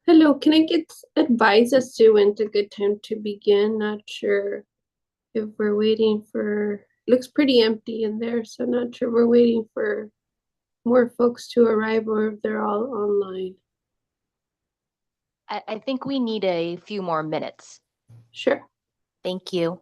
Hello, can I get advice as to when's a good time to begin? Not sure if we're waiting for, looks pretty empty in there, so not sure we're waiting for more folks to arrive or if they're all online. I think we need a few more minutes. Sure. Thank you.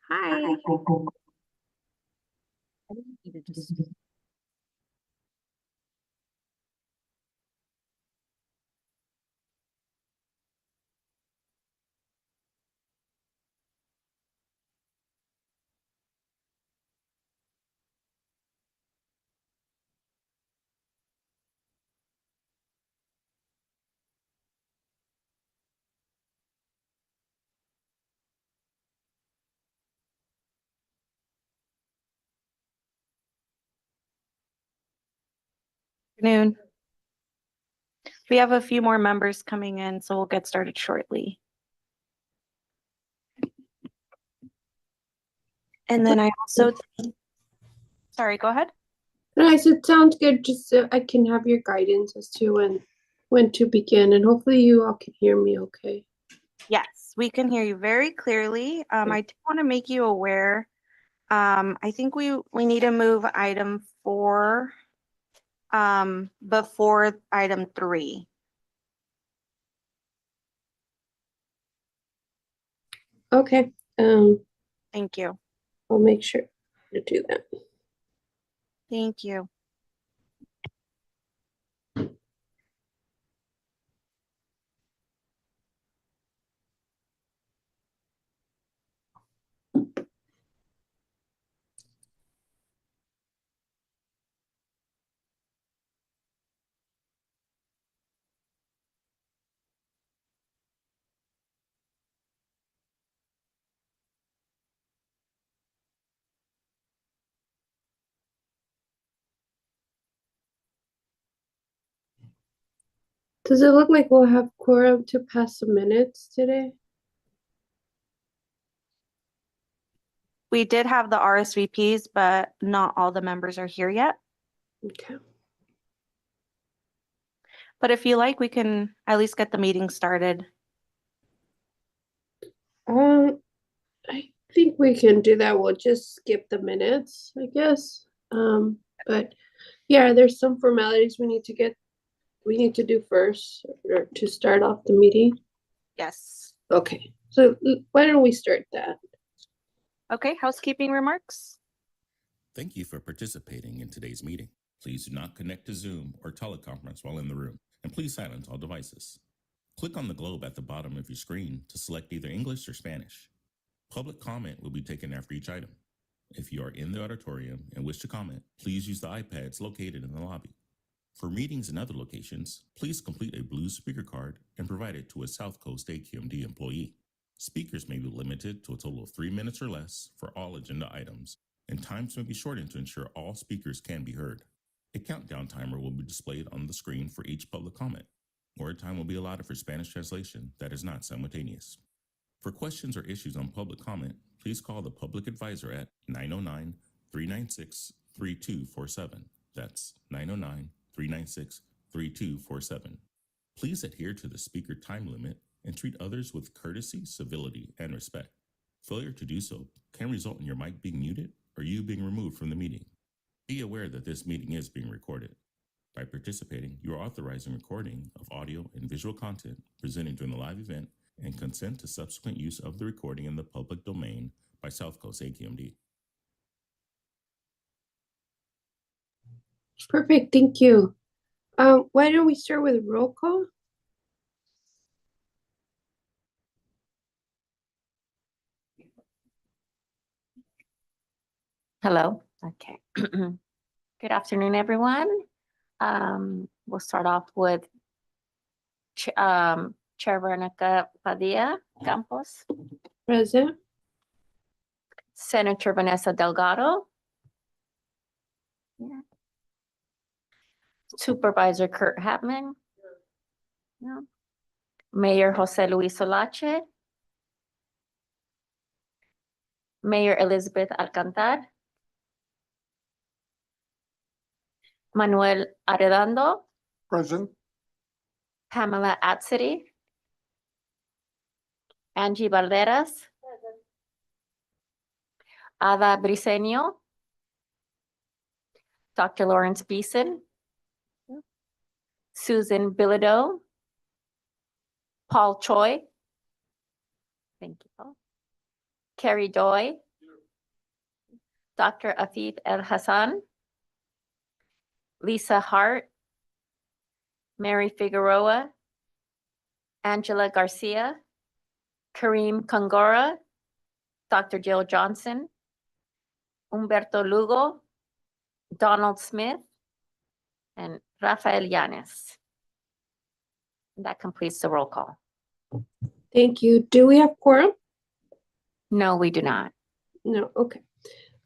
Hi. I think we need to just Afternoon. We have a few more members coming in, so we'll get started shortly. And then I also, sorry, go ahead. No, I said sounds good, just so I can have your guidance as to when to begin, and hopefully you all can hear me okay. Yes, we can hear you very clearly. I do want to make you aware. I think we need to move item 4 before item 3. Okay, Thank you. I'll make sure to do that. Thank you. Does it look like we'll have quorum to pass the minutes today? We did have the RSVPs, but not all the members are here yet. Okay. But if you like, we can at least get the meeting started. I think we can do that. We'll just skip the minutes, I guess. But yeah, there's some formalities we need to do first or to start off the meeting. Yes. Okay, so why don't we start that? Okay, housekeeping remarks? Thank you for participating in today's meeting. Please do not connect to Zoom or teleconference while in the room, and please silence all devices. Click on the globe at the bottom of your screen to select either English or Spanish. Public comment will be taken after each item. If you are in the auditorium and wish to comment, please use the iPads located in the lobby. For meetings in other locations, please complete a blue speaker card and provide it to a South Coast AQMD employee. Speakers may be limited to a total of 3 minutes or less for all agenda items, and times may be shortened to ensure all speakers can be heard. A countdown timer will be displayed on the screen for each public comment. Word time will be allotted for Spanish translation that is not simultaneous. For questions or issues on public comment, please call the public advisor at 909-396-3247. That's 909-396-3247. Please adhere to the speaker time limit and treat others with courtesy, civility, and respect. Failure to do so can result in your mic being muted or you being removed from the meeting. Be aware that this meeting is being recorded. By participating, you are authorizing recording of audio and visual content presented during the live event and consent to subsequent use of the recording in the public domain by South Coast AQMD. Perfect, thank you. Why don't we start with roll call? Hello. Okay. Good afternoon, everyone. We'll start off with Chair Veronica Padilla Campos, Present. Senator Vanessa Delgado, yeah. Supervisor Kurt Hatman, yeah. Mayor Jose Luis Solache, Mayor Elizabeth Alcantar, Manuel Arredondo, Present. Pamela Atsiri, Angie Valderas, Ada Briseño, Dr. Lawrence Beeson, Susan Bilodeau, Paul Choi, thank you, Paul, Carrie Doy, Dr. Afif El Hassan, Lisa Hart, Mary Figueroa, Angela Garcia, Kareem Kangora, Dr. Jill Johnson, Humberto Lugo, Donald Smith, and Rafael Yanes. That completes the roll call. Thank you. Do we have quorum? No, we do not. No, okay.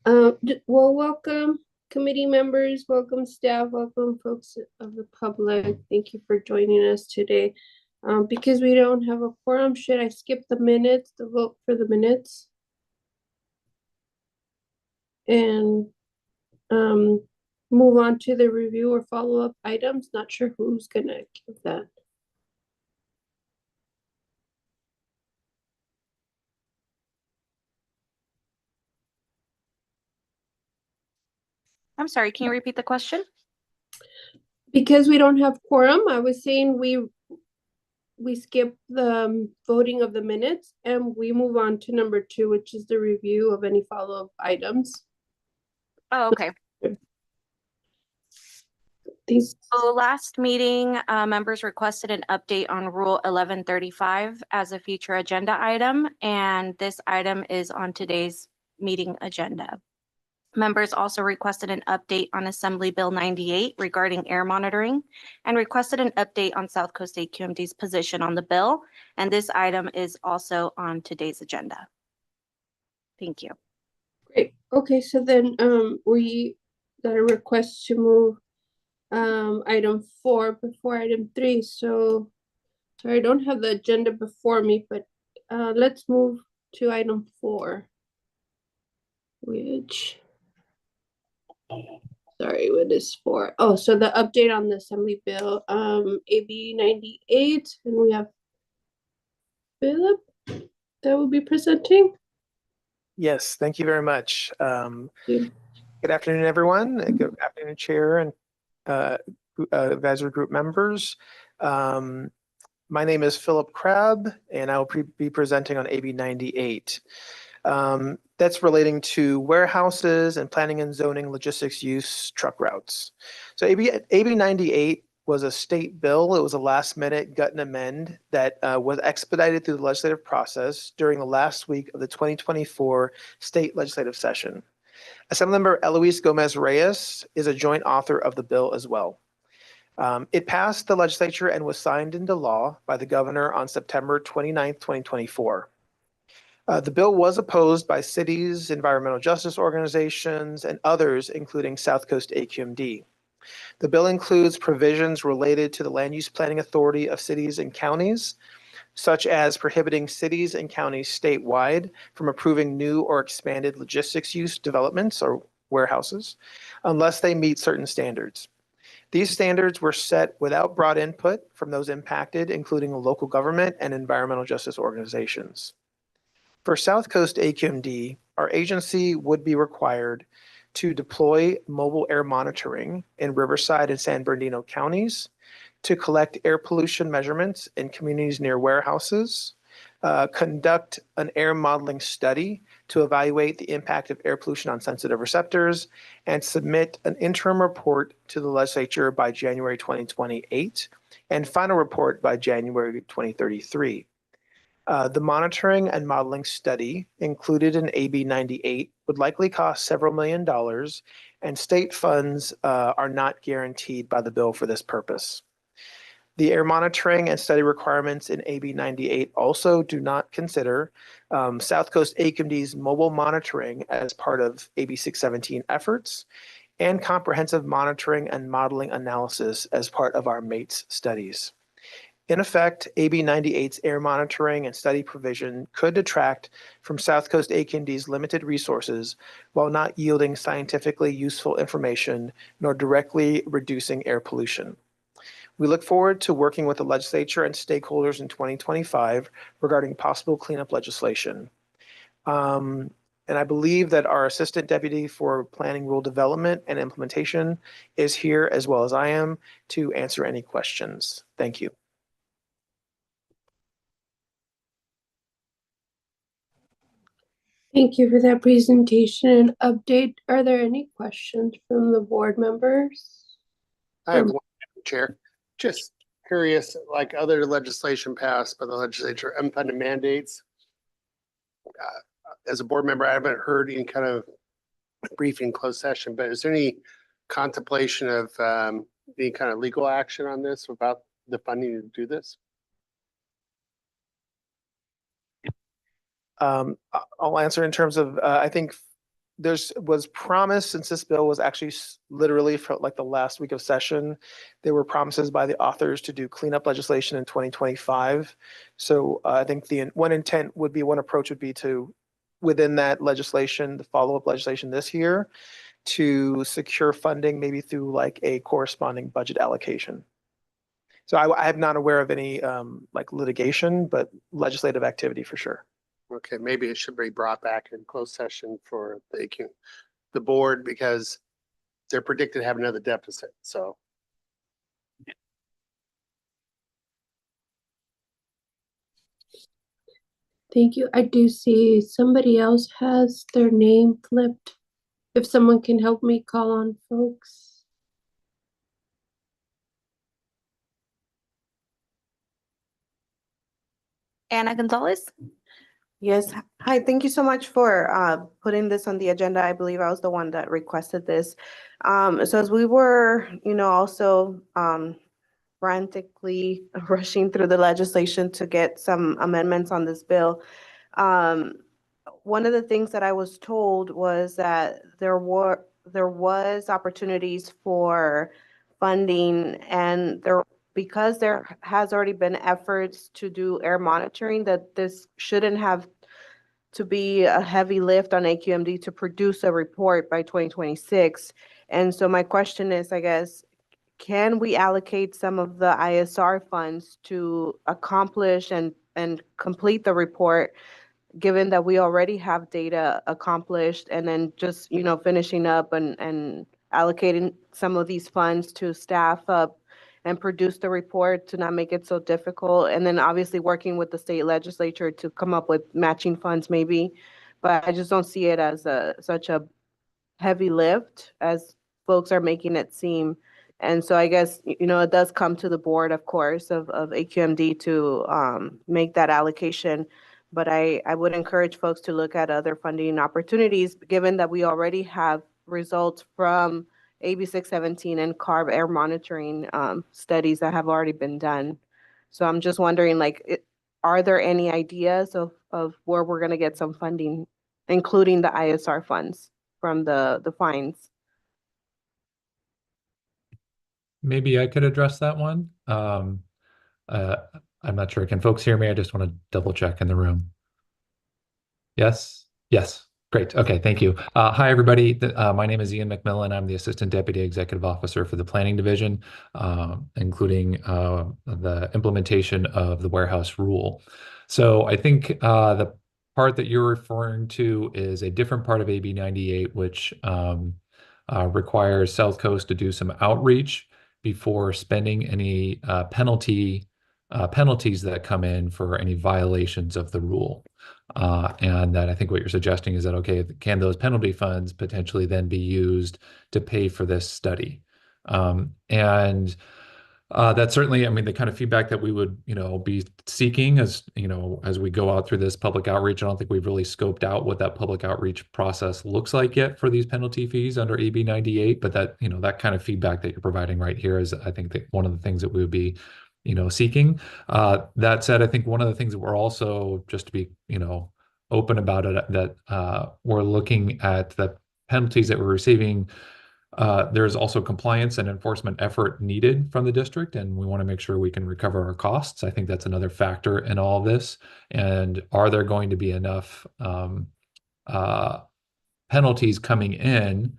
Well, welcome committee members, welcome staff, welcome folks of the public. Thank you for joining us today. Because we don't have a quorum, should I skip the minutes, the vote for the minutes? And move on to the review or follow-up items? Not sure who's gonna give that. I'm sorry, can you repeat the question? Because we don't have quorum, I was saying we skip the voting of the minutes and we move on to number 2, which is the review of any follow-up items. Oh, okay. These, So last meeting, members requested an update on Rule 1135 as a future agenda item, and this item is on today's meeting agenda. Members also requested an update on Assembly Bill 98 regarding air monitoring and requested an update on South Coast AQMD's position on the bill, and this item is also on today's agenda. Thank you. great. Okay, so then we got a request to move item 4 before item 3. So sorry, I don't have the agenda before me, but let's move to item 4, which, sorry, what is 4? Oh, so the update on the Assembly Bill, AB 98, and we have Philip that will be presenting. Yes, thank you very much. Yeah. Good afternoon, everyone. Good afternoon, Chair and advisory group members. My name is Philip Crabb, and I will be presenting on AB 98. That's relating to warehouses and planning and zoning logistics use truck routes. So AB 98 was a state bill. It was a last minute gut and amend that was expedited through the legislative process during the last week of the 2024 state legislative session. Assemblymember Eloise Gomez Reyes is a joint author of the bill as well. It passed the legislature and was signed into law by the governor on September 29, 2024. The bill was opposed by cities, environmental justice organizations, and others, including South Coast AQMD. The bill includes provisions related to the land use planning authority of cities and counties, such as prohibiting cities and counties statewide from approving new or expanded logistics use developments or warehouses, unless they meet certain standards. These standards were set without broad input from those impacted, including local government and environmental justice organizations. For South Coast AQMD, our agency would be required to deploy mobile air monitoring in Riverside and San Bernardino counties, to collect air pollution measurements in communities near warehouses, conduct an air modeling study to evaluate the impact of air pollution on sensitive receptors, and submit an interim report to the legislature by January 2028, and final report by January 2033. The monitoring and modeling study included in AB 98 would likely cost several $1,000,000, and state funds are not guaranteed by the bill for this purpose. The air monitoring and study requirements in AB 98 also do not consider South Coast AQMD's mobile monitoring as part of AB 617 efforts, and comprehensive monitoring and modeling analysis as part of our MATES studies. In effect, AB 98's air monitoring and study provision could detract from South Coast AQMD's limited resources while not yielding scientifically useful information nor directly reducing air pollution. We look forward to working with the legislature and stakeholders in 2025 regarding possible cleanup legislation. And I believe that our Assistant Deputy for Planning, Rule Development, and Implementation is here, as well as I am, to answer any questions. Thank you. Thank you for that presentation and update. Are there any questions from the board members? I have one, Chair. Just curious, like other legislation passed by the legislature, unfunded mandates. As a board member, I haven't heard any kind of briefing closed session, but is there any contemplation of any kind of legal action on this about the funding to do this? I'll answer in terms of, I think was promised, since this bill was actually literally for like the last week of session, there were promises by the authors to do cleanup legislation in 2025. So I think one approach would be to, within that legislation, the follow-up legislation this year, to secure funding maybe through like a corresponding budget allocation. So I'm not aware of any like litigation, but legislative activity for sure. Okay, maybe it should be brought back in closed session for the board, because they're predicted to have another deficit, so. Thank you. I do see somebody else has their name flipped. If someone can help me call on folks. Ana Gonzalez? Yes. Hi, thank you so much for putting this on the agenda. I believe I was the one that requested this. So as we were, also frantically rushing through the legislation to get some amendments on this bill, one of the things that I was told was that there was opportunities for funding and because there has already been efforts to do air monitoring, that this shouldn't have to be a heavy lift on AQMD to produce a report by 2026. And so my question is, I guess, can we allocate some of the ISR funds to accomplish and complete the report, given that we already have data accomplished, and then just, finishing up and allocating some of these funds to staff up and produce the report to not make it so difficult, and then obviously working with the state legislature to come up with matching funds maybe. But I just don't see it as such a heavy lift as folks are making it seem. And so I guess, it does come to the board, of course, of AQMD to make that allocation. But I would encourage folks to look at other funding opportunities, given that we already have results from AB 617 and CARB air monitoring studies that have already been done. So I'm just wondering, are there any ideas of where we're going to get some funding, including the ISR funds from the fines? Maybe I could address that one. I'm not sure. Can folks hear me? I just want to double check in the room. Yes? Yes. Great. Okay. Thank you. Hi, everybody. My name is Ian McMillan. I'm the Assistant Deputy Executive Officer for the Planning Division, including the implementation of the warehouse rule. So I think the part that you're referring to is a different part of AB 98, which requires South Coast to do some outreach before spending any penalties that come in for any violations of the rule. And that I think what you're suggesting is that, okay, can those penalty funds potentially then be used to pay for this study? And that's certainly, I mean, the kind of feedback that we would, be seeking as we go out through this public outreach. I don't think we've really scoped out what that public outreach process looks like yet for these penalty fees under AB 98. But that, that kind of feedback that you're providing right here is, I think, that one of the things that we would be, seeking. That said, I think one of the things that we're also, just to be, open about it, that we're looking at the penalties that we're receiving. There's also compliance and enforcement effort needed from the district, and we want to make sure we can recover our costs. I think that's another factor in all of this. And are there going to be enough penalties coming in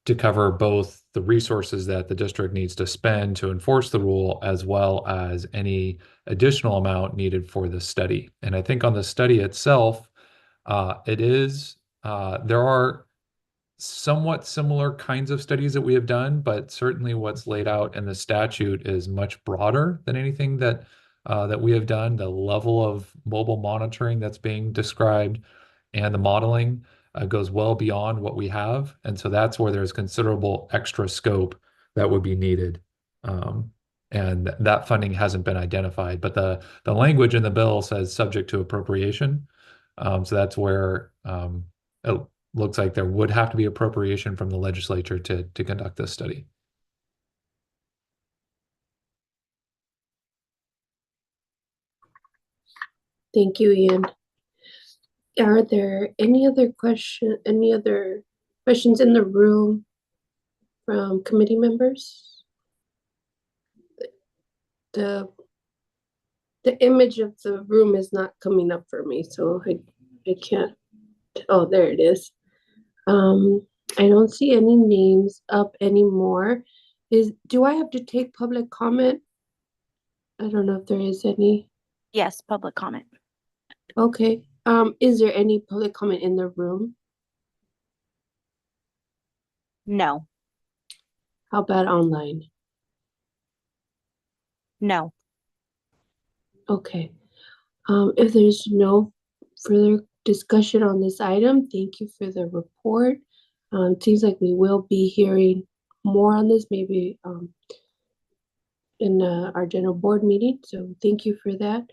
to cover both the resources that the district needs to spend to enforce the rule, as well as any additional amount needed for the study? And I think on the study itself, there are somewhat similar kinds of studies that we have done, but certainly what's laid out in the statute is much broader than anything that we have done. The level of mobile monitoring that's being described and the modeling goes well beyond what we have. And so that's where there's considerable extra scope that would be needed. And that funding hasn't been identified, but the language in the bill says subject to appropriation. So that's where it looks like there would have to be appropriation from the legislature to conduct this study. Thank you, Ian. Are there any other questions in the room from committee members? The image of the room is not coming up for me, so I can't. Oh, there it is. I don't see any names up anymore. Do I have to take public comment? I don't know if there is any. Yes, public comment. Okay. Is there any public comment in the room? No. How about online? No. Okay. If there's no further discussion on this item, thank you for the report. It seems like we will be hearing more on this, maybe in our general board meeting. So thank you for that.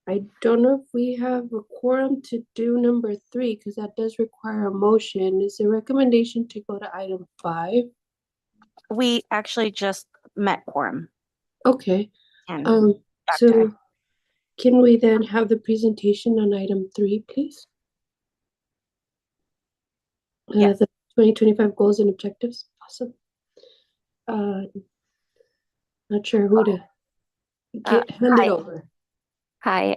I don't know if we have a quorum to do number 3, because that does require a motion. Is there a recommendation to go to item 5? We actually just met quorum. Okay. And So can we then have the presentation on item 3, please? Yes. The 2025 goals and objectives. Awesome. Not sure who to hand it Hi. over. Hi.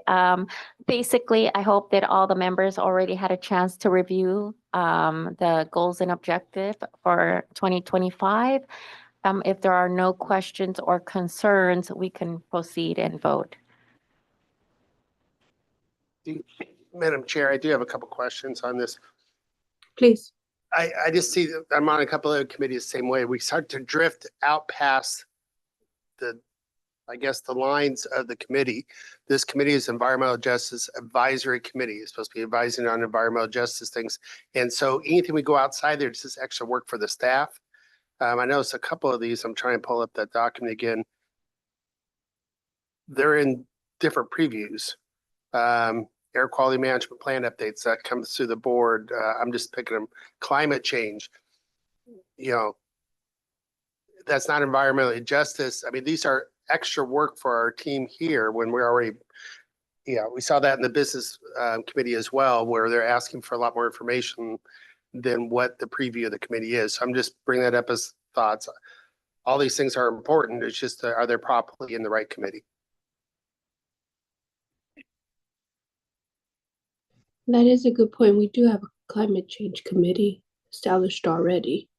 Basically, I hope that all the members already had a chance to review the goals and objective for 2025. If there are no questions or concerns, we can proceed and vote. Madam Chair, I do have a couple questions on this. Please. I just see that I'm on a couple of committees the same way. We start to drift out past the, I guess, the lines of the committee. This committee is Environmental Justice Advisory Committee. It's supposed to be advising on environmental justice things. And so anything we go outside there, it's just extra work for the staff. I noticed a couple of these. I'm trying to pull up that document again. They're in different previews. Air quality management plan updates that comes through the board. I'm just picking them. Climate change, you know, that's not environmentally justice. I mean, these are extra work for our team here when we're already, we saw that in the business committee as well, where they're asking for a lot more information than what the preview of the committee is. So I'm just bringing that up as thoughts. All these things are important. It's just, are they properly in the right committee? That is a good point. We do have a climate change committee established already.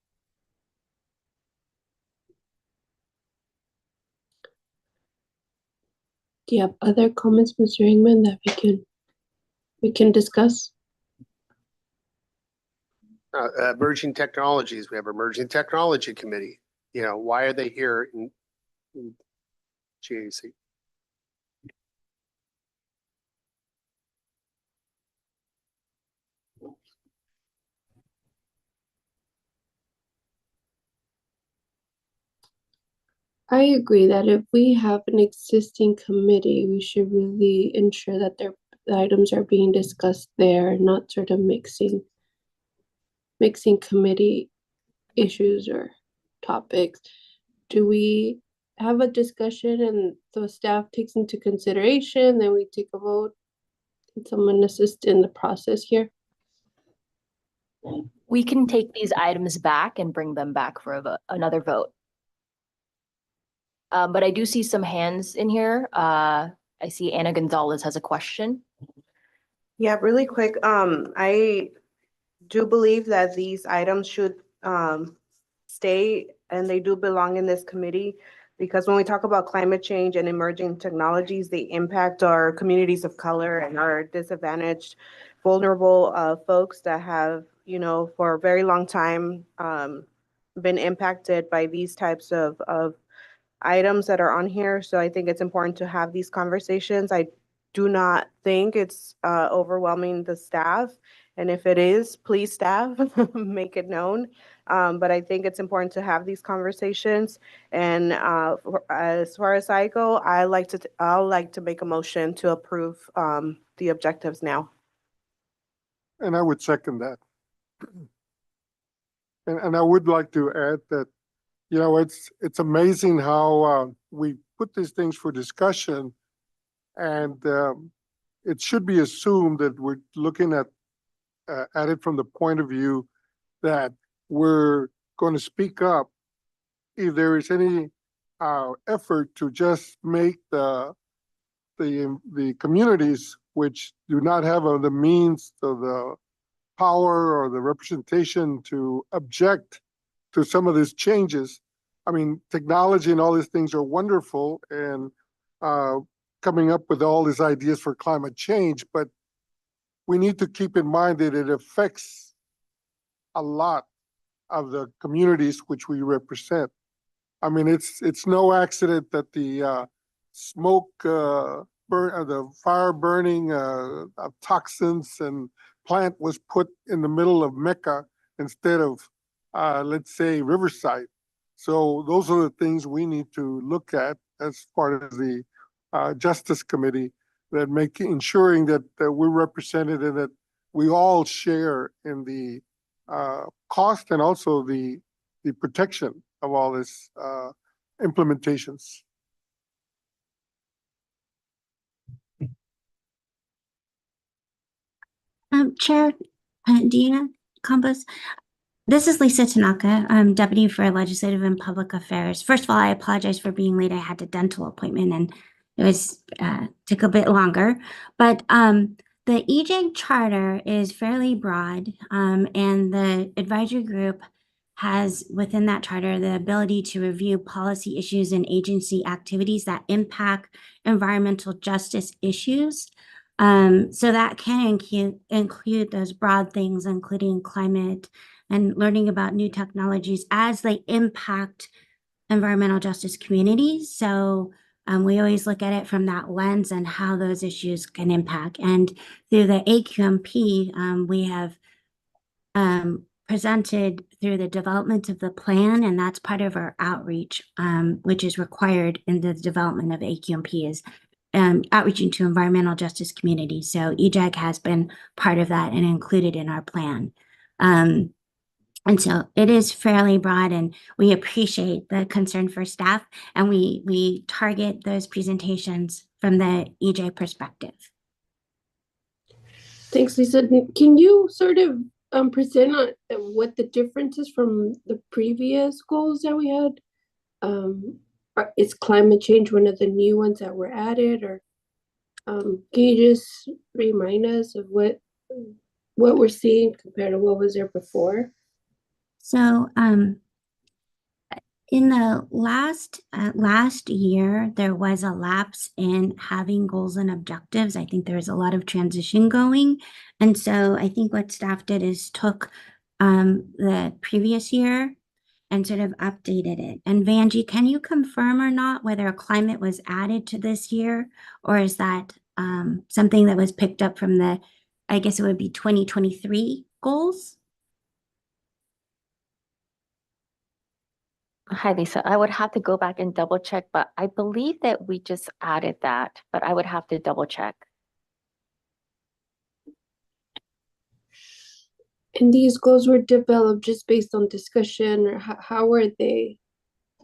Do you have other comments, Mr. Ingman, that we can discuss? Emerging technologies. We have emerging technology committee. Why are they here in GAC? I agree that if we have an existing committee, we should really ensure that the items are being discussed there, not sort of mixing committee issues or topics. Do we have a discussion and the staff takes into consideration, then we take a vote? Can someone assist in the process here? We can take these items back and bring them back for another vote. But I do see some hands in here. I see Anna Gonzalez has a question. Yeah, really quick. I do believe that these items should stay and they do belong in this committee, because when we talk about climate change and emerging technologies, they impact our communities of color and our disadvantaged, vulnerable folks that have, for a very long time been impacted by these types of items that are on here. So I think it's important to have these conversations. I do not think it's overwhelming the staff. And if it is, please staff, make it known. But I think it's important to have these conversations. And as far as I go, I'd like to make a motion to approve the objectives now. And I would second that. And I would like to add that, it's amazing how we put these things for discussion, and it should be assumed that we're looking at it from the point of view that we're going to speak up if there is any effort to just make the communities which do not have the means or the power or the representation to object to some of these changes. I mean, technology and all these things are wonderful, and coming up with all these ideas for climate change, but we need to keep in mind that it affects a lot of the communities which we represent. I mean, it's no accident that the smoke, the fire burning of toxins and plant was put in the middle of Mecca instead of, let's say, Riverside. So those are the things we need to look at as part of the Justice Committee, that ensuring that we're represented and that we all share in the cost and also the protection of all this implementations. Chair Deanna Campos, This is Lisa Tanaka. I'm Deputy for Legislative and Public Affairs. First of all, I apologize for being late. I had a dental appointment and it was took a bit longer. But the EJIG charter is fairly broad, and the advisory group has within that charter the ability to review policy issues and agency activities that impact environmental justice issues. So that can include those broad things, including climate and learning about new technologies as they impact environmental justice communities. So we always look at it from that lens and how those issues can impact. And through the AQMP, we have presented through the development of the plan, and that's part of our outreach, which is required in the development of AQMP is outreaching to environmental justice communities. So EJAG has been part of that and included in our plan. And so it is fairly broad, and we appreciate the concern for staff, and we target those presentations from the EJ perspective. Thanks, Lisa. Can you sort of present on what the difference is from the previous goals that we had? Is climate change one of the new ones that were added, or can you just remind us of what we're seeing compared to what was there before? So in the last year, there was a lapse in having goals and objectives. I think there was a lot of transition going. And so I think what staff did is took the previous year and sort of updated it. And Vanjie, can you confirm or not whether climate was added to this year, or is that something that was picked up from the, I guess it would be 2023 goals? Hi, Lisa. I would have to go back and double check, but I believe that we just added that, but I would have to double check. And these goals were developed just based on discussion, or how were they?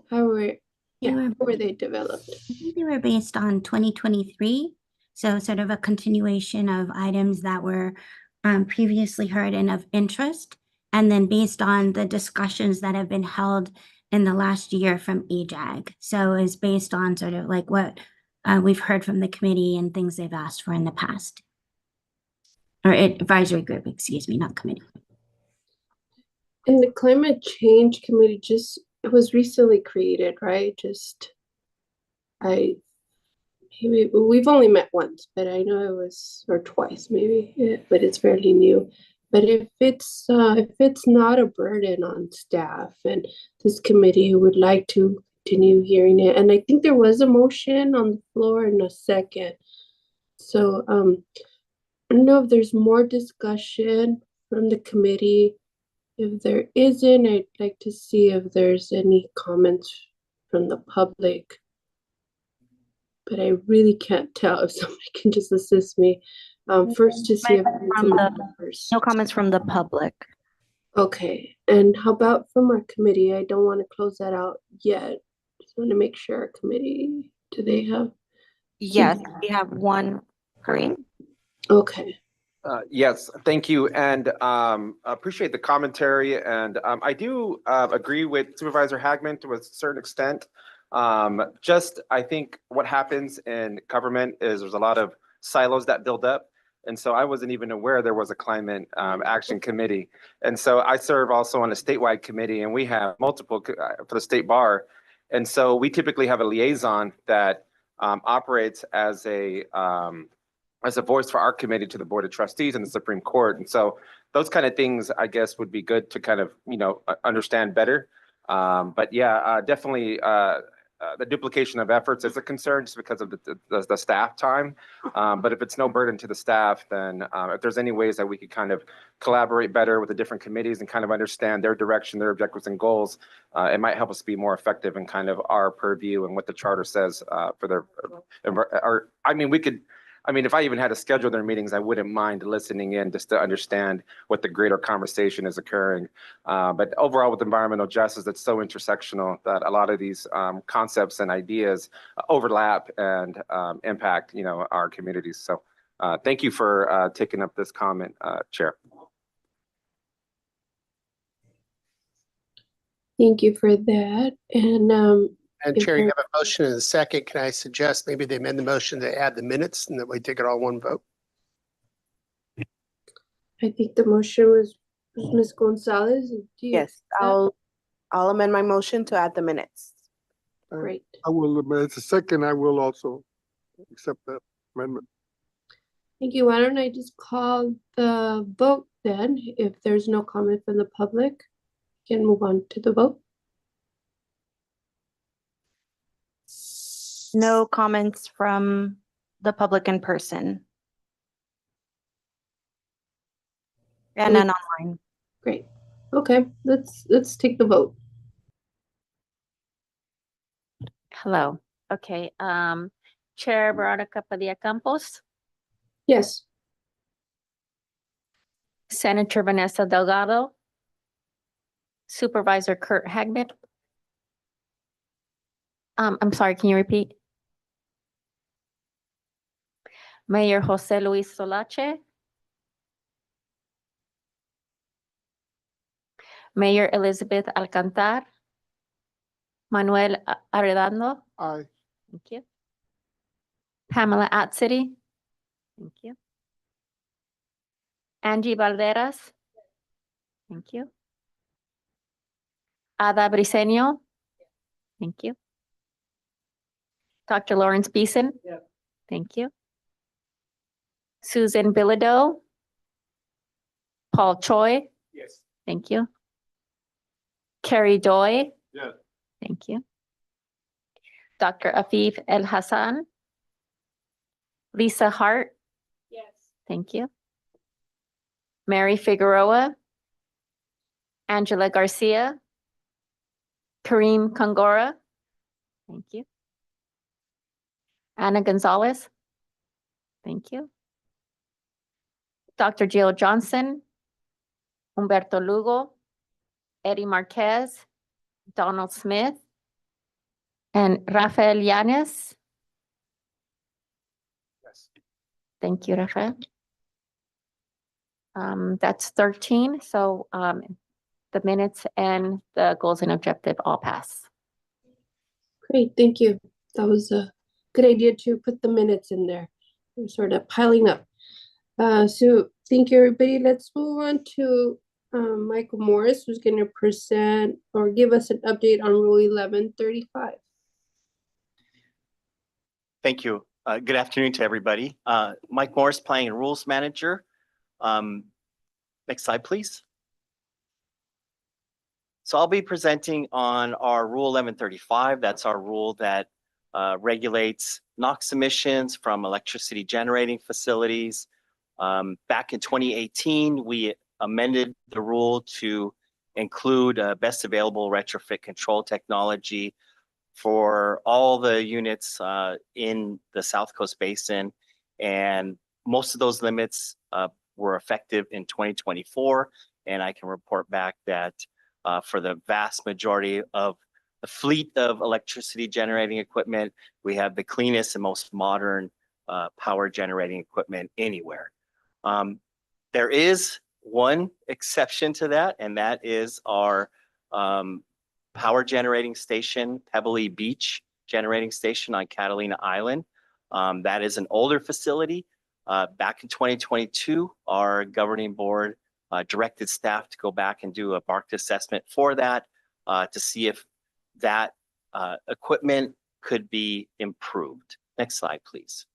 How were they developed? I think they were based on 2023. So sort of a continuation of items that were previously heard and of interest, and then based on the discussions that have been held in the last year from EJAG. So it's based on sort of like what we've heard from the committee and things they've asked for in the past. Or advisory group, excuse me, not committee. And the climate change committee it was recently created, right? We've only met once, but I know it was, or twice maybe, yeah, but it's fairly new. But if it's not a burden on staff and this committee would like to continue hearing it, and I think there was a motion on the floor in a second. So I don't know if there's more discussion from the committee. If there isn't, I'd like to see if there's any comments from the public. But I really can't tell if somebody can just assist me. First to see if no comments from the public. Okay, and how about from our committee? I don't want to close that out yet. Just want to make sure our committee, do they have? Yes, we have one. Kareem? Okay. Yes, thank you, and appreciate the commentary. And I do agree with Supervisor Hagman to a certain extent. I think what happens in government is there's a lot of silos that build up. And so I wasn't even aware there was a climate action committee. And so I serve also on a statewide committee, and we have multiple for the state bar. And so we typically have a liaison that operates as a voice for our committee to the Board of Trustees and the Supreme Court. And so those kind of things, I guess, would be good to kind of, understand better. But yeah, definitely the duplication of efforts is a concern just because of the staff time. But if it's no burden to the staff, then if there's any ways that we could kind of collaborate better with the different committees and kind of understand their direction, their objectives and goals, it might help us be more effective in kind of our purview and what the charter says for their, if I even had to schedule their meetings, I wouldn't mind listening in just to understand what the greater conversation is occurring. But overall with environmental justice, it's so intersectional that a lot of these concepts and ideas overlap and impact, our communities. So thank you for taking up this comment, Chair. Thank you for that. And And if Chair, you there- have a motion and a second. Can I suggest maybe they amend the motion to add the minutes and that we take it all one vote? I think the motion was Ms. Gonzalez. Do you Yes, accept? I'll amend my motion to add the minutes. Great. I will, it's a second, I will also accept that amendment. Thank you. Why don't I just call the vote then? If there's no comment from the public, we can move on to the vote. No comments from the public in person. And none online. Great. Okay, let's take the vote. Hello. Okay, Chair Veronica Padilla-Campos, Yes. Senator Vanessa Delgado, Supervisor Kurt Hagman. I'm sorry, can you repeat? Mayor Jose Luis Solache. Mayor Elizabeth Alcantar. Manuel Arredondo. Aye. Thank you. Pamela Atsidi. Thank you. Angie Valderas. Thank you. Ada Briseño. Thank you. Dr. Lawrence Beeson. Thank you. Susan Bilodeau. Paul Choi. Yes. Thank you. Carrie Doi. Yes. Thank you. Dr. Afif El Hassan. Lisa Hart. Yes. Thank you. Mary Figueroa. Angela Garcia. Kareem Kangora. Thank you. Ana Gonzalez. Thank you. Dr. Jill Johnson. Humberto Lugo. Eddie Marquez. Donald Smith. And Rafael Yanes. Yes. Thank you, Rafael. That's 13, so the minutes and the goals and objective all pass. Great, thank you. That was a good idea to put the minutes in there. They're sort of piling up. So thank you, everybody. Let's move on to Michael Morris, who's going to present or give us an update on Rule 1135. Thank you. Good afternoon to everybody. Mike Morris, Planning and Rules Manager. Next slide, please. So I'll be presenting on our Rule 1135. That's our rule that regulates NOx emissions from electricity generating facilities. Back in 2018, we amended the rule to include best available retrofit control technology for all the units in the South Coast Basin. And most of those limits were effective in 2024. And I can report back that for the vast majority of the fleet of electricity generating equipment, we have the cleanest and most modern power generating equipment anywhere. There is one exception to that, and that is our power generating station, Pebbly Beach generating station on Catalina Island. That is an older facility. Back in 2022, our governing board directed staff to go back and do a BARC assessment for that to see if that equipment could be improved. Next slide, please.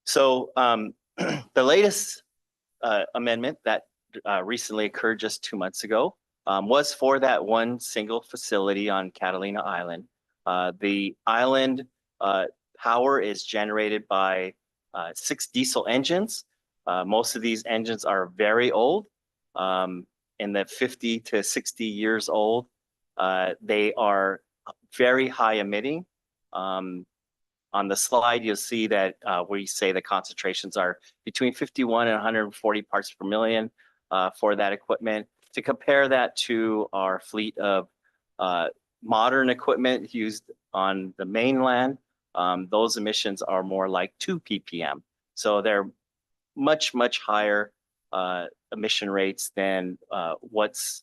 So the latest amendment that recently occurred just 2 months ago was for that one single facility on Catalina Island. The island power is generated by 6 diesel engines. Most of these engines are very old, in the 50 to 60 years old. They are very high emitting. On the slide, you'll see that we say the concentrations are between 51 and 140 parts per million for that equipment. To compare that to our fleet of modern equipment used on the mainland, those emissions are more like 2 ppm. So they're much, much higher emission rates than what's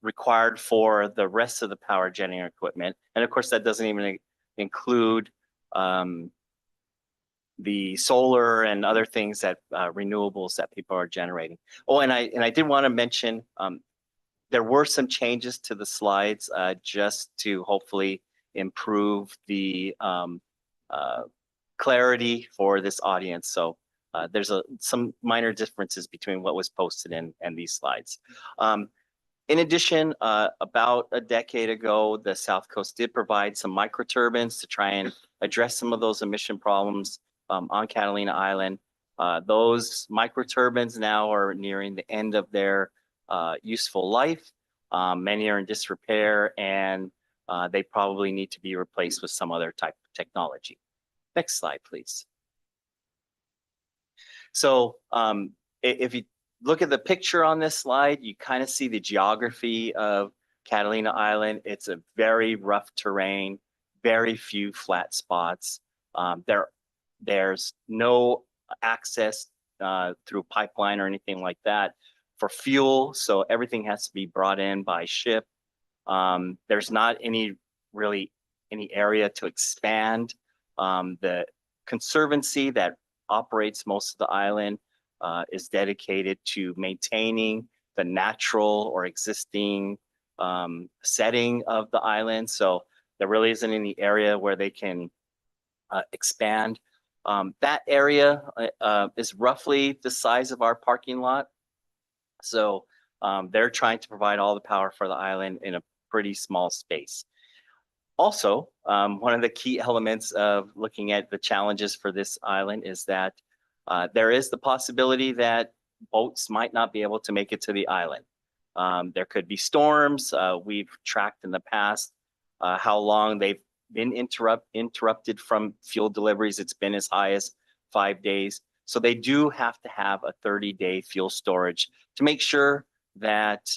required for the rest of the power generating equipment. And of course, that doesn't even include the solar and other things that renewables that people are generating. Oh, and I did want to mention there were some changes to the slides just to hopefully improve the clarity for this audience. So there's some minor differences between what was posted and these slides. In addition, about a decade ago, the South Coast did provide some microturbines to try and address some of those emission problems on Catalina Island. Those microturbines now are nearing the end of their useful life. Many are in disrepair, and they probably need to be replaced with some other type of technology. Next slide, please. So if you look at the picture on this slide, you kind of see the geography of Catalina Island. It's a very rough terrain, very few flat spots. There's no access through pipeline or anything like that for fuel, so everything has to be brought in by ship. There's not really any area to expand. The conservancy that operates most of the island is dedicated to maintaining the natural or existing setting of the island. So there really isn't any area where they can expand. That area is roughly the size of our parking lot. So they're trying to provide all the power for the island in a pretty small space. Also, one of the key elements of looking at the challenges for this island is that there is the possibility that boats might not be able to make it to the island. There could be storms. We've tracked in the past how long they've been interrupted from fuel deliveries. It's been as high as 5 days. So they do have to have a 30-day fuel storage to make sure that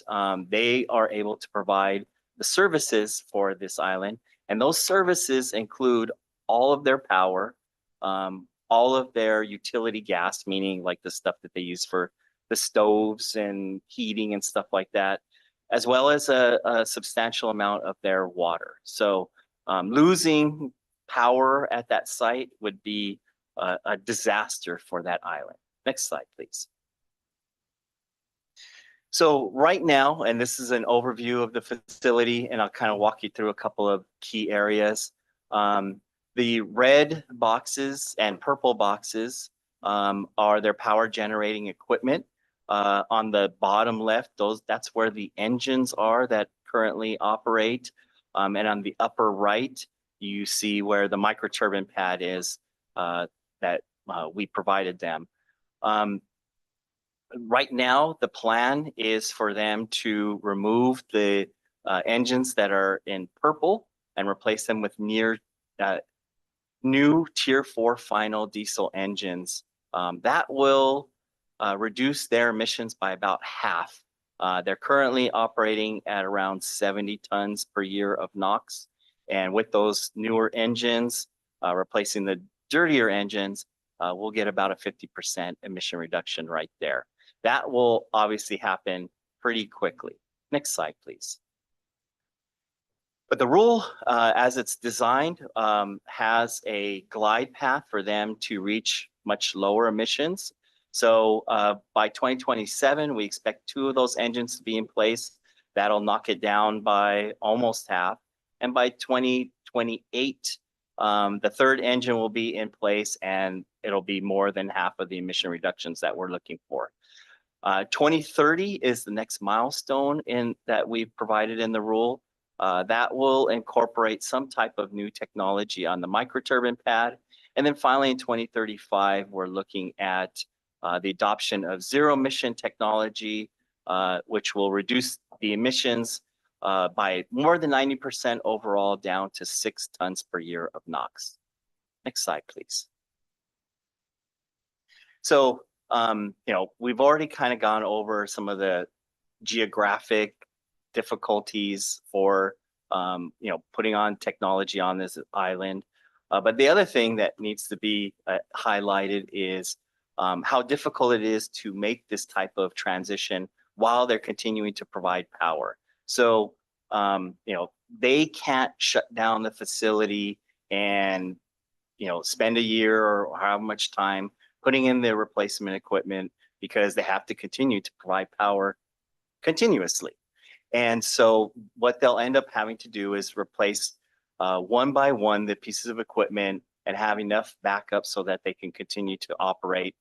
they are able to provide the services for this island. And those services include all of their power, all of their utility gas, meaning like the stuff that they use for the stoves and heating and stuff like that, as well as a substantial amount of their water. So losing power at that site would be a disaster for that island. Next slide, please. So right now, and this is an overview of the facility, and I'll kind of walk you through a couple of key areas. The red boxes and purple boxes are their power generating equipment. On the bottom left, that's where the engines are that currently operate. And on the upper right, you see where the microturbine pad is that we provided them. Right now, the plan is for them to remove the engines that are in purple and replace them with new Tier 4 final diesel engines. That will reduce their emissions by about half. They're currently operating at around 70 tons per year of NOx. And with those newer engines, replacing the dirtier engines, we'll get about a 50% emission reduction right there. That will obviously happen pretty quickly. Next slide, please. But the rule, as it's designed, has a glide path for them to reach much lower emissions. So by 2027, we expect 2 of those engines to be in place. That'll knock it down by almost half. And by 2028, the 3rd engine will be in place, and it'll be more than half of the emission reductions that we're looking for. 2030 is the next milestone that we've provided in the rule. That will incorporate some type of new technology on the microturbine pad. And then finally in 2035, we're looking at the adoption of zero emission technology, which will reduce the emissions by more than 90% overall, down to 6 tons per year of NOx. Next slide, please. So, we've already kind of gone over some of the geographic difficulties for, putting on technology on this island. But the other thing that needs to be highlighted is how difficult it is to make this type of transition while they're continuing to provide power. So, you know, they can't shut down the facility and, you know, spend a year or how much time putting in their replacement equipment because they have to continue to provide power continuously. And so what they'll end up having to do is replace one by one the pieces of equipment and have enough backup so that they can continue to operate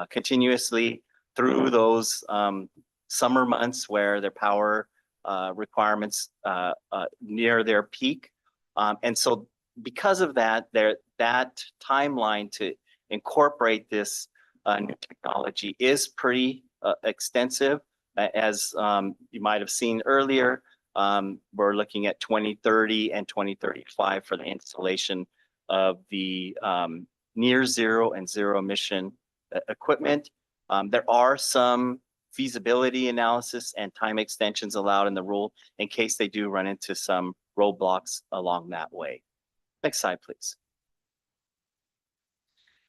continuously through those summer months where their power requirements near their peak. And so because of that, that timeline to incorporate this new technology is pretty extensive. As you might have seen earlier, we're looking at 2030 and 2035 for the installation of the near zero and zero emission equipment. There are some feasibility analysis and time extensions allowed in the rule in case they do run into some roadblocks along that way. Next slide, please.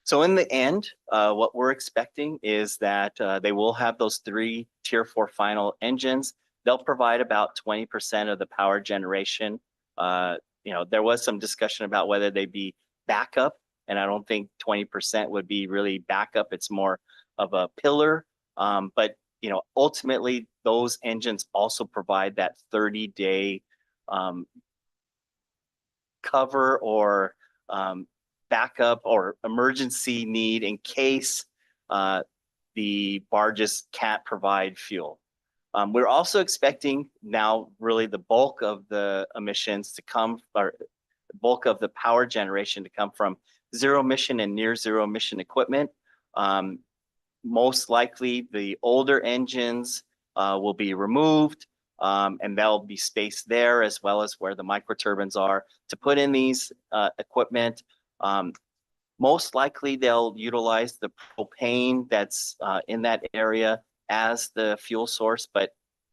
So in the end, what we're expecting is that they will have those 3 Tier 4 final engines. They'll provide about 20% of the power generation. You know, there was some discussion about whether they'd be backup, and I don't think 20% would be really backup. It's more of a pillar. But you know, ultimately, those engines also provide that 30-day cover or backup or emergency need in case the barges can't provide fuel. We're also expecting now really the bulk of the emissions to come, or the bulk of the power generation to come from zero emission and near zero emission equipment. Most likely the older engines will be removed and there'll be space there as well as where the microturbines are to put in these equipment. Most likely they'll utilize the propane that's in that area as the fuel source, but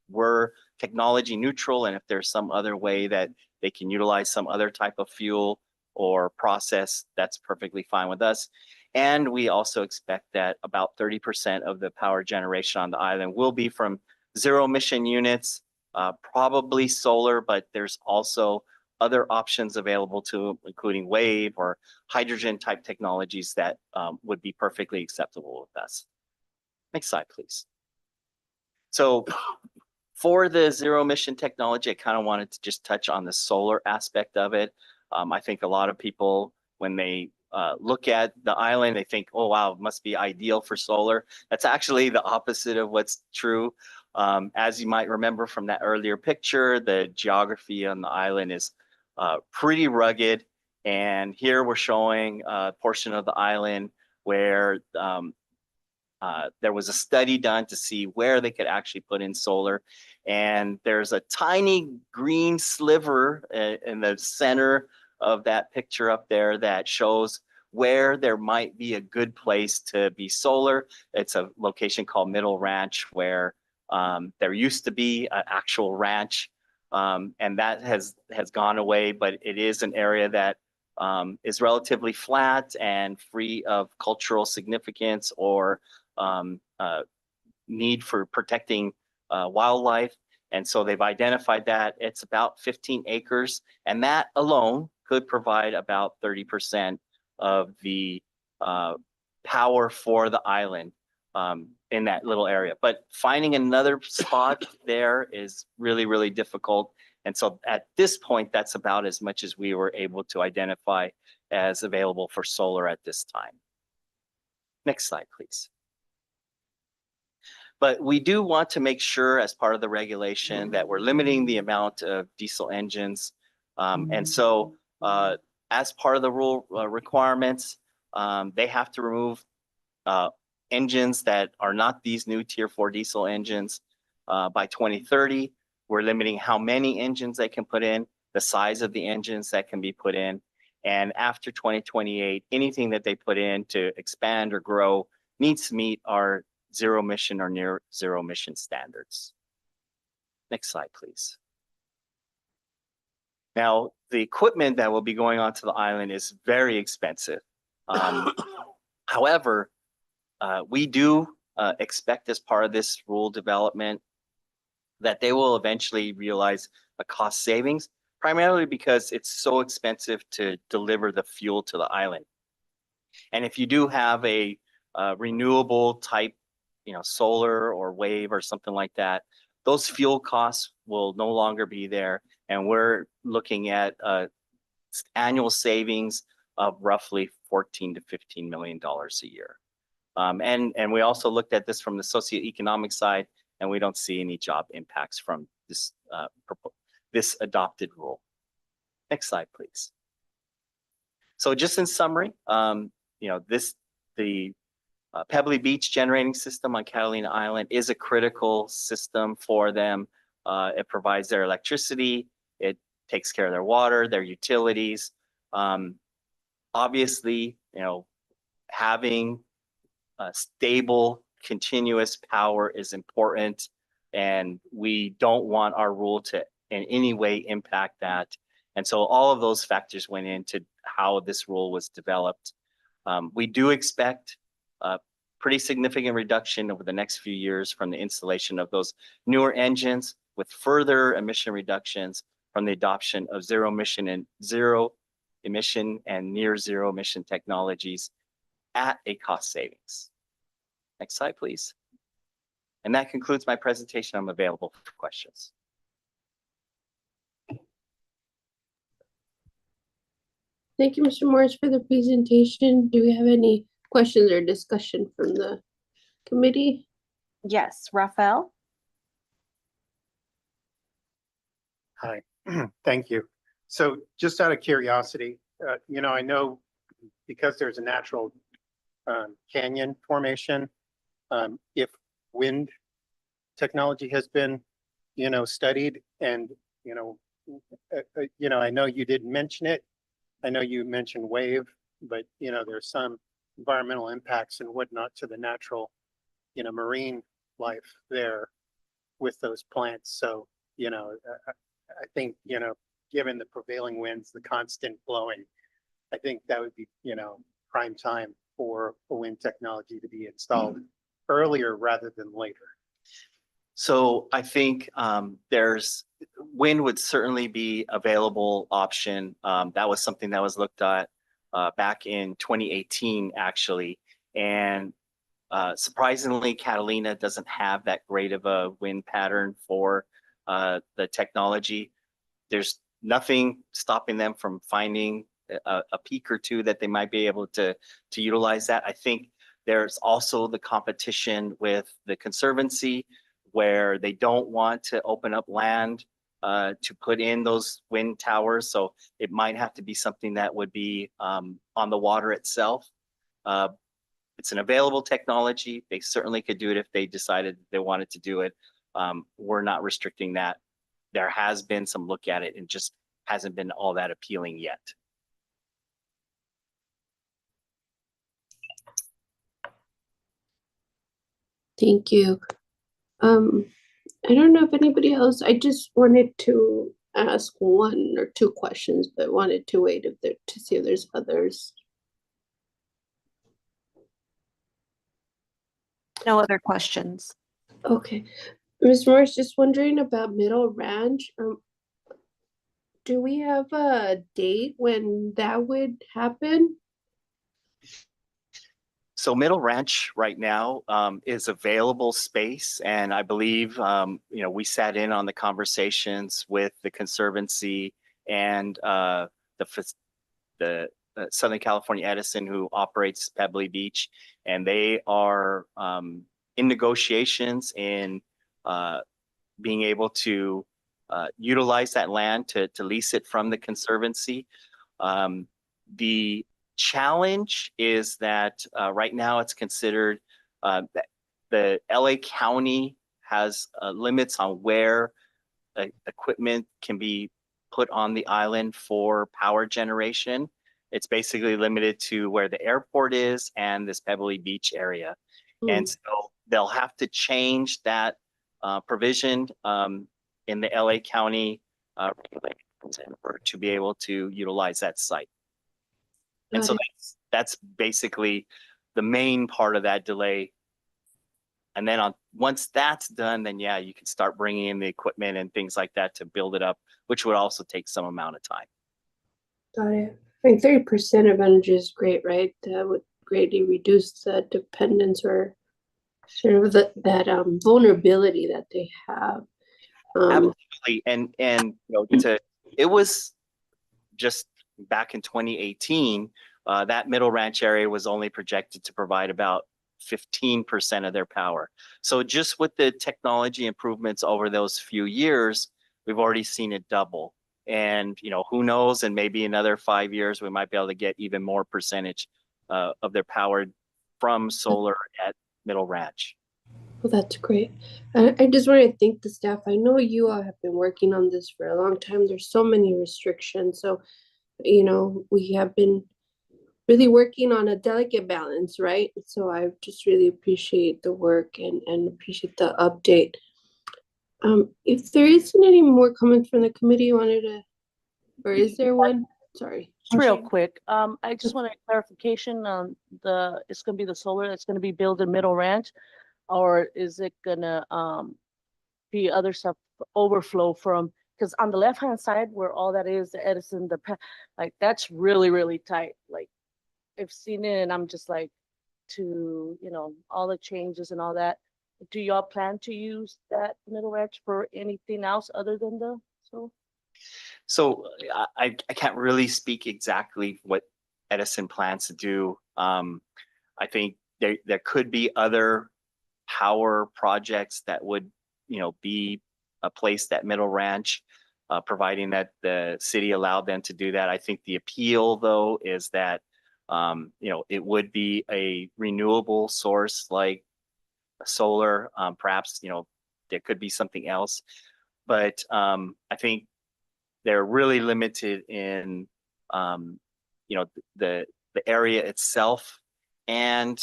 we're technology neutral, and if there's some other way that they can utilize some other type of fuel or process, that's perfectly fine with us. And we also expect that about 30% of the power generation on the island will be from zero emission units, probably solar, but there's also other options available to, including wave or hydrogen type technologies that would be perfectly acceptable with us. Next slide, please. So for the zero emission technology, I kind of wanted to just touch on the solar aspect of it. I think a lot of people, when they look at the island, they think, oh, wow, it must be ideal for solar. That's actually the opposite of what's true. As you might remember from that earlier picture, the geography on the island is pretty rugged. And here we're showing a portion of the island where there was a study done to see where they could actually put in solar. And there's a tiny green sliver in the center of that picture up there that shows where there might be a good place to be solar. It's a location called Middle Ranch where there used to be an actual ranch, and that has gone away, but it is an area that is relatively flat and free of cultural significance or need for protecting wildlife. And so they've identified that it's about 15 acres, and that alone could provide about 30% of the power for the island in that little area. But finding another spot there is really, really difficult. And so at this point, that's about as much as we were able to identify as available for solar at this time. Next slide, please. But we do want to make sure as part of the regulation that we're limiting the amount of diesel engines. And so as part of the rule requirements, they have to remove engines that are not these new Tier 4 diesel engines by 2030. We're limiting how many engines they can put in, the size of the engines that can be put in. And after 2028, anything that they put in to expand or grow needs to meet our zero emission or near zero emission standards. Next slide, please. Now, the equipment that will be going onto the island is very expensive. However, we do expect as part of this rule development that they will eventually realize a cost savings, primarily because it's so expensive to deliver the fuel to the island. And if you do have a renewable type, solar or wave or something like that, those fuel costs will no longer be there. And we're looking at annual savings of roughly $14 to $15 million a year. And we also looked at this from the socioeconomic side, and we don't see any job impacts from this adopted rule. Next slide, please. So just in summary, the Pebbly Beach generating system on Catalina Island is a critical system for them. It provides their electricity, it takes care of their water, their utilities. Obviously, having stable, continuous power is important, and we don't want our rule to in any way impact that. And so all of those factors went into how this rule was developed. We do expect a pretty significant reduction over the next few years from the installation of those newer engines, with further emission reductions from the adoption of zero emission and near zero emission technologies at a cost savings. Next slide, please. And that concludes my presentation. I'm available for questions. Thank you, Mr. Morris, for the presentation. Do we have any questions or discussion from the committee? Yes, Rafael? Hi, thank you. So just out of curiosity, I know because there's a natural canyon formation, if wind technology has been, studied, and, I know you didn't mention it. I know you mentioned wave, but, there's some environmental impacts and whatnot to the natural, marine life there with those plants. So, I think, given the prevailing winds, the constant blowing, I think that would be, prime time for wind technology to be installed earlier rather than later. So I think there's wind would certainly be available option. That was something that was looked at back in 2018, actually. And surprisingly, Catalina doesn't have that great of a wind pattern for the technology. There's nothing stopping them from finding a peak or two that they might be able to utilize that. I think there's also the competition with the Conservancy, where they don't want to open up land to put in those wind towers. So it might have to be something that would be on the water itself. It's an available technology. They certainly could do it if they decided they wanted to do it. We're not restricting that. There has been some look at it and just hasn't been all that appealing yet. Thank you. I don't know if anybody else, I just wanted to ask one or two questions, but wanted to wait to see if there's others. No other questions. Okay. Ms. Morris, just wondering about Middle Ranch. Do we have a date when that would happen? So Middle Ranch right now is available space, and I believe we sat in on the conversations with the Conservancy and the Southern California Edison, who operates Pebbly Beach, and they are in negotiations in being able to utilize that land to lease it from the Conservancy. The challenge is that right now it's considered that the LA County has limits on where equipment can be put on the island for power generation. It's basically limited to where the airport is and this Pebbly Beach area. And so they'll have to change that provision in the LA County to be able to utilize that site. And so that's basically the main part of that delay. And then once that's done, then yeah, you can start bringing in the equipment and things like that to build it up, which would also take some amount of time. Got it. I think 30% of energy is great, right? That would greatly reduce the dependence or sort of that vulnerability that they have. Absolutely. And it was just back in 2018, that Middle Ranch area was only projected to provide about 15% of their power. So just with the technology improvements over those few years, we've already seen it double. And who knows, and maybe another 5 years, we might be able to get even more percentage of their power from solar at Middle Ranch. Well, that's great. I just want to thank the staff. I know you all have been working on this for a long time. There's so many restrictions. So, we have been really working on a delicate balance, right? So I just really appreciate the work and appreciate the update. If there isn't any more comments from the committee, or is there one? Sorry. Just real quick, I just want a clarification on it's gonna be the solar that's gonna be built in Middle Ranch, or is it gonna be other stuff overflow from, because on the left-hand side where all that is, the Edison, like that's really, really tight. Like I've seen it and I'm just like, all the changes and all that. Do y'all plan to use that Middle Ranch for anything else other than the solar? So I can't really speak exactly what Edison plans to do. I think there could be other power projects that would, be a place that Middle Ranch, providing that the city allowed them to do that. I think the appeal though is that, it would be a renewable source like solar. Perhaps, there could be something else, but I think they're really limited in, the area itself and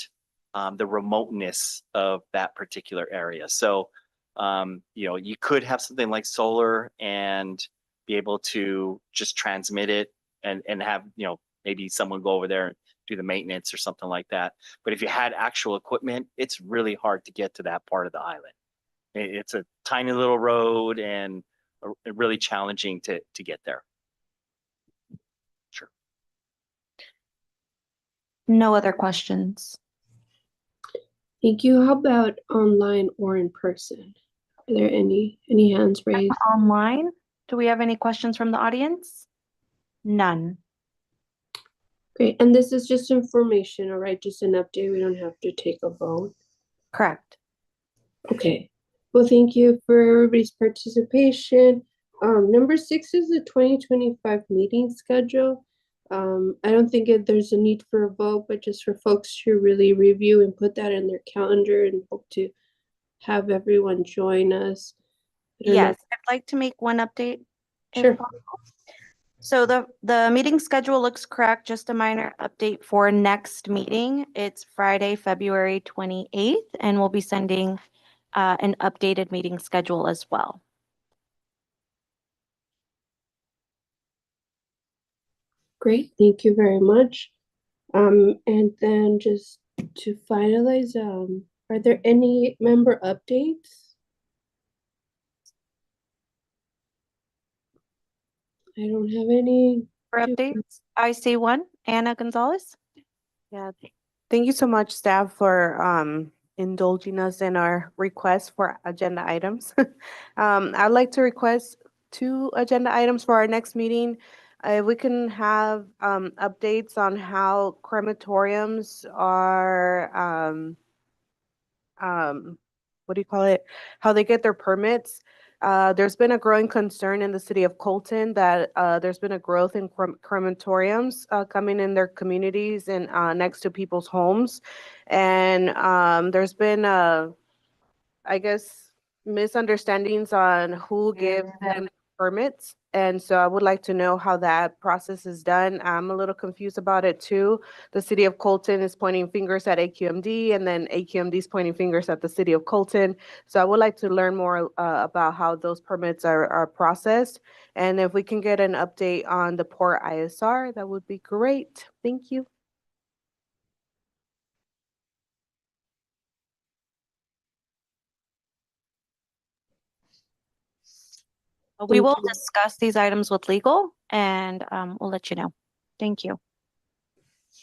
the remoteness of that particular area. So, you could have something like solar and be able to just transmit it and have, maybe someone go over there and do the maintenance or something like that. But if you had actual equipment, it's really hard to get to that part of the island. It's a tiny little road and really challenging to get there. Sure. No other questions. Thank you. How about online or in person? Are there any hands raised? Online, do we have any questions from the audience? None. Great. And this is just information, all right? Just an update. We don't have to take a vote. Correct. Okay. Well, thank you for everybody's participation. Number 6 is the 2025 meeting schedule. I don't think there's a need for a vote, but just for folks to really review and put that in their calendar and hope to have everyone join us. Yes, I'd like to make one update. Sure. So the meeting schedule looks correct. Just a minor update for next meeting. It's Friday, February 28th, and we'll be sending an updated meeting schedule as well. Great, thank you very much. And then just to finalize, are there any member updates? I don't have any. For updates, I see one. Anna Gonzalez. Yeah, thank you so much, staff, for indulging us in our request for agenda items. I'd like to request 2 agenda items for our next meeting. We can have updates on how crematoriums are, what do you call it? How they get their permits. There's been a growing concern in the city of Colton that there's been a growth in crematoriums coming in their communities and next to people's homes. And there's been, I guess, misunderstandings on who gives them permits. And so I would like to know how that process is done. I'm a little confused about it too. The city of Colton is pointing fingers at AQMD, and then AQMD is pointing fingers at the city of Colton. So I would like to learn more about how those permits are processed. And if we can get an update on the Port ISR, that would be great. Thank you. We Thank will you. discuss these items with legal and we'll let you know. Thank you.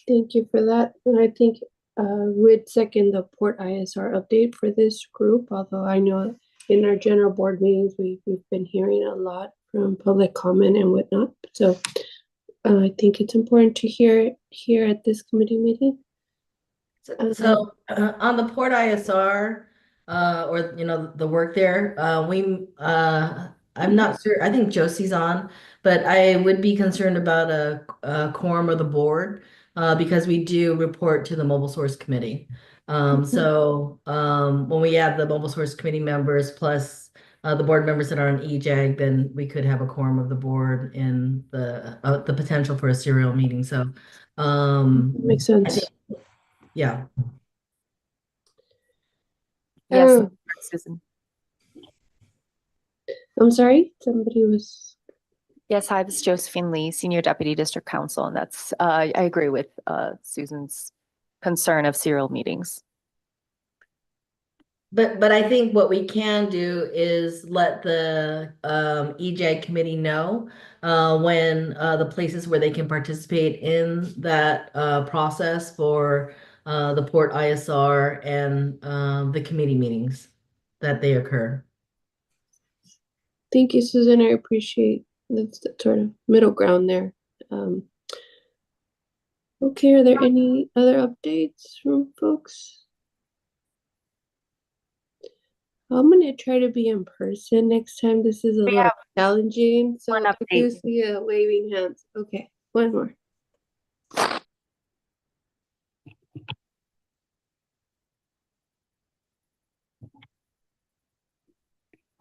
Thank you for that. And I think we'd second the Port ISR update for this group, although I know in our general board meetings, we've been hearing a lot from public comment and whatnot. So I think it's important to hear it here at this committee meeting. So on the Port ISR, or the work there, I'm not sure. I think Josie's on, but I would be concerned about a quorum of the board because we do report to the Mobile Source Committee. When we add the Mobile Source Committee members plus the board members that are on EJAG, then we could have a quorum of the board in the potential for a serial meeting. So makes sense. Yeah. Yes, Susan. I'm sorry, somebody was. Yes, hi, this is Josephine Lee, Senior Deputy District Counsel, and that's I agree with Susan's concern of serial meetings. But I think what we can do is let the EJ committee know when the places where they can participate in that process for the Port ISR and the committee meetings that they occur. Thank you, Susan. I appreciate that's the sort of middle ground there. Okay, are there any other updates from folks? I'm gonna try to be in person next time. This is a little challenging. So I do see a waving hands. Okay, one more.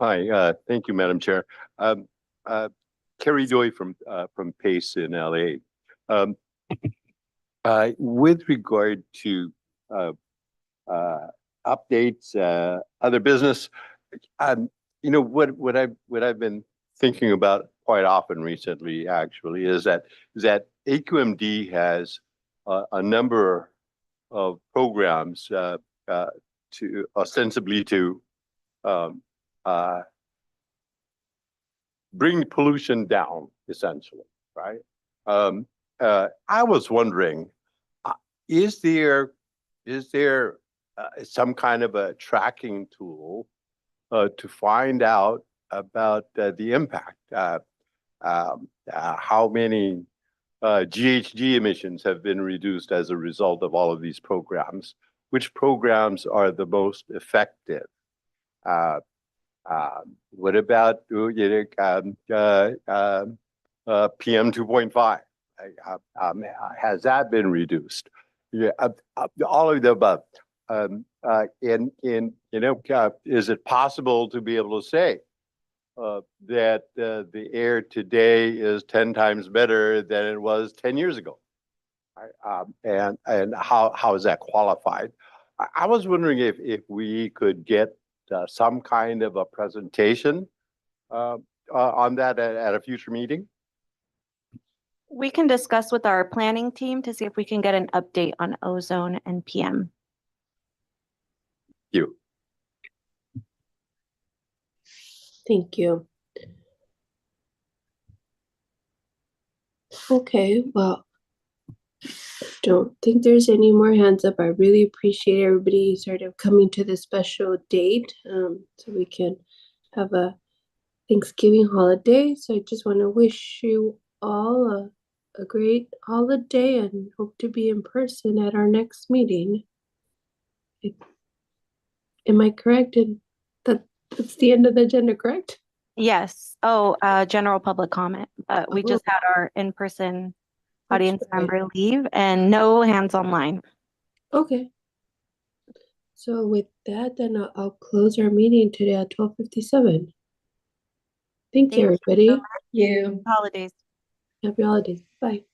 Hi, thank you, Madam Chair. Kerry Doy from PACE in LA. With regard to updates, other business, what I've been thinking about quite often recently, actually, is that AQMD has a number of programs to ostensibly to bring pollution down, essentially, right? I was wondering, is there some kind of a tracking tool to find out about the impact? How many GHG emissions have been reduced as a result of all of these programs? Which programs are the most effective? What about PM 2.5? Has that been reduced? Yeah, all of the above. Is it possible to be able to say that the air today is 10 times better than it was 10 years ago? And how is that qualified? I was wondering if we could get some kind of a presentation on that at a future meeting. We can discuss with our planning team to see if we can get an update on ozone and PM. Thank you. Thank you. Okay, well, don't think there's any more hands up. I really appreciate everybody sort of coming to this special date so we can have a Thanksgiving holiday. So I just want to wish you all a great holiday and hope to be in person at our next meeting. Am I correct? And that's the end of the agenda, correct? Yes. Oh, general public comment. We just had our in-person audience member leave and no hands online. Okay. So with that, then I'll close our meeting today at 12:57. Thank you, everybody. Holidays. Happy holidays. Bye.